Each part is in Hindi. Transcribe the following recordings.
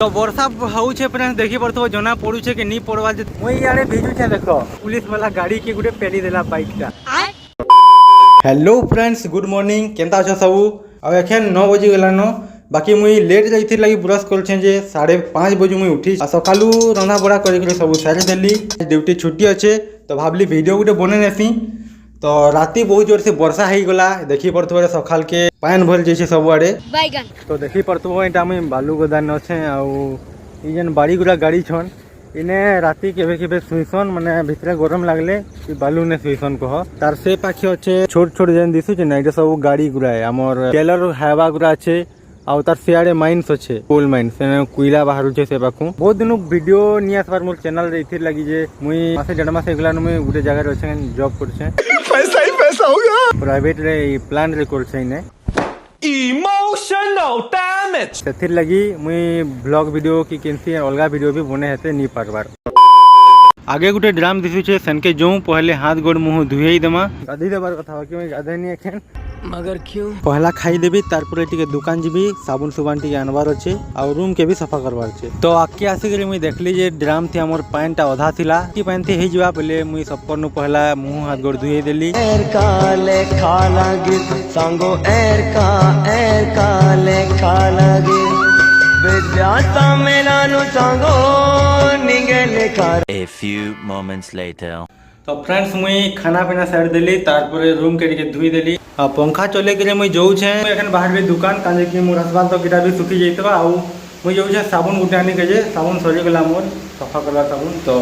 तो वर्षा होउछे फ्रेंड्स देखि परथो जना पड़ुछे कि नी पड़वा जे मुई यारे भेजुछे देखो पुलिस वाला गाड़ी के गुटे पेली देला बाइक का। हेलो फ्रेंड्स गुड मॉर्निंग केनता अछ सब आ एखन 9 बजे गेलान बाकी मुई लेट जाइथि लगी ब्रश करछे जे 5:30 बजे मुई उठी आ सकालू रंधा बड़ा करि सब सारी देली ड्यूटी छुट्टी अच्छे तो भाबली वीडियो गुटे बने नेसी तो राति बहुत जोर से वर्षा हो गला देखी पड़थो सकाल के पान भर जाइए सब आड़े तो देखी पड़थो एटा मुई बालू गोदान अच्छे आन बाड़ी गुड़ा गाड़ी छन इने राति केबे केबे सुइसन माने भितरे गरम लागले बालू ने सुइसन कह तार से पाखे अच्छे छोट छोट जेन दिसुचे ना एटा सब गाड़ी गुड़ा है हमर टेलर हावा गुड़ा अच्छे आउ तार सियाड़े माइन्स अच्छे कोल माइन्स कोयला बाहर से पाखु बहुत दिन वीडियो नहीं आसबार मोर चैनल रे इथिर लगी जे मुई मासे 1.5 मास हेगलान मुई गुटे जगह रे अच्छे जॉब करछे पैसा ही पैसा होगा प्राइवेट रे प्लान रे करछे ने इमोशनल डैमेज सेथिर लगी मुई ब्लॉग वीडियो की केनसी अलगा वीडियो भी बने हेते नी पारबार आगे गुटे ड्राम दिसुचे सनके जो पहले हाथ गोड़ मुंह धुई देमा गाधी देबार कथा कि मैं गाधे नहीं एखन मगर क्यों पहला खाई देबी तारपरे टिके दुकान जीबी साबुन सुबान टिके आनबार अच्छे और रूम के भी सफा करबार अच्छे तो आके आसिक मुई देखली जे ड्राम थी हमर पैंटा अधा थिला की पैंट थी हिजवा पहले मुई सब करनु पहला मुंह हाथ गोड़ धुई देली एर काले खाला गे संगो एर काले खाला गे बेजाता मेलानु संगो निगले खार A few moments later तो फ्रेंड्स मुई खाना पीना साइड देली तारपरे रूम के टिके धुई देली आ पंखा चले के मुई जाऊ छे एखन बाहर भी दुकान काजे कि मोर हसबान तो गिटा भी सुखी जइतबा आ मुई जाऊ छे साबुन गुटे आनी के जे साबुन सरी गेला मोर सफा करबा साबुन तो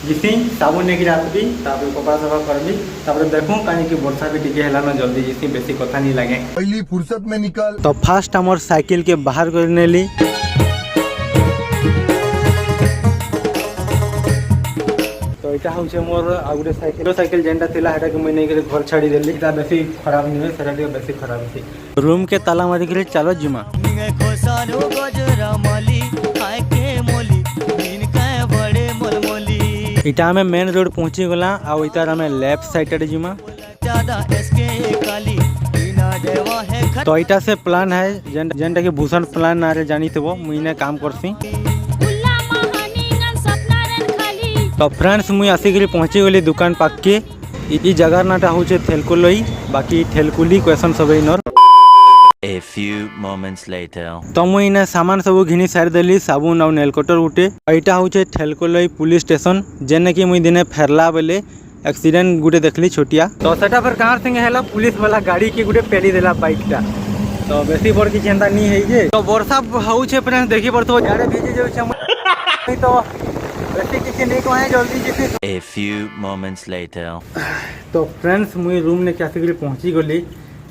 जिसी साबुन ने गिरा दी तापर कपड़ा सफा करबी तापर देखू काजे कि वर्षा भी टिके हला न जल्दी जिसी बेसी कथा नहीं लागे पहली फुर्सत में निकल तो फास्ट हमर साइकिल के बाहर कर नेली एटा होचे मोर आगुरे साइकिल जेंटा थिला हेटा के मने के घर छाड़ी देली ता बेसी खराब नहीं है सेटा के बेसी खराब है रूम के ताला मारी के चलो जिमा खोसारो गजरा मली आए के मोली दिन का बड़े मोलमोली इटा में मेन रोड पहुंची गला आ इतार हमें लेफ्ट साइड रे जिमा ज्यादा एसके काली बिना देवा है तो इटा से प्लान है जेंटा के भूषण प्लान ना रे जानी थबो मुइने काम करसी तो फ्रेंड्स मुई आसिक पहुँची गली दुकान पाक के ई जगह नाटा होचे थेलकुलई बाकी थेलकुली क्वेश्चन सब inner A few moments later तो मुई इने सामान सब घिनी सार देली साबुन और नेल कटर उठे एटा होचे थेलकुलई पुलिस स्टेशन जेने कि मुई दिने फेरला बेले एक्सीडेंट गुटे देखली छोटिया तो सेटा पर कहां संगे हेला पुलिस वाला गाड़ी के गुटे पेली देला बाइक टा तो बेसी बड़ की चिंता नहीं है जे तो वर्षा होउछे फ्रेंड्स देखि परतो जाड़े भीजे जे छै तो A few moments later तो फ्रेंड्स मुई रूम ने क्या पहुंची गली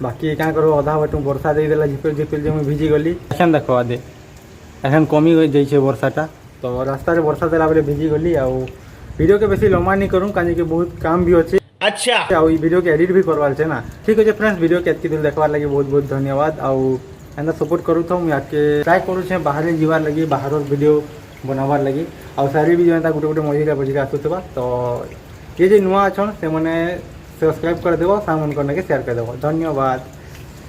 बाकी क्या करो आधा बटू वर्षा दे देला झिपिर झिपिर जे मुई भिजी गली एखन देखो आदे एखन कमी हो जाई छे वर्षाटा तो रास्ता रे वर्षा देला बेले भिजी गली आ वीडियो के बेसी लंबा नहीं करूं काजे के बहुत काम भी होचे अच्छा आ ई वीडियो के एडिट भी करवाल छे ना ठीक है फ्रेंड्स वीडियो के एतकी दूर देखवार लागि बहुत बहुत धन्यवाद आ एंदा सपोर्ट करू तो मुई आके ट्राई करू छे बाहर जीवार लागि बाहर वीडियो बनावार लगी आ सारी भी जो गोटे गोटे मझिरा बजिरा आसुवा तो ये जो नुआ अच्छन से मैंने सब्सक्राइब कर देव सामान करने के शेयर कर देव धन्यवाद।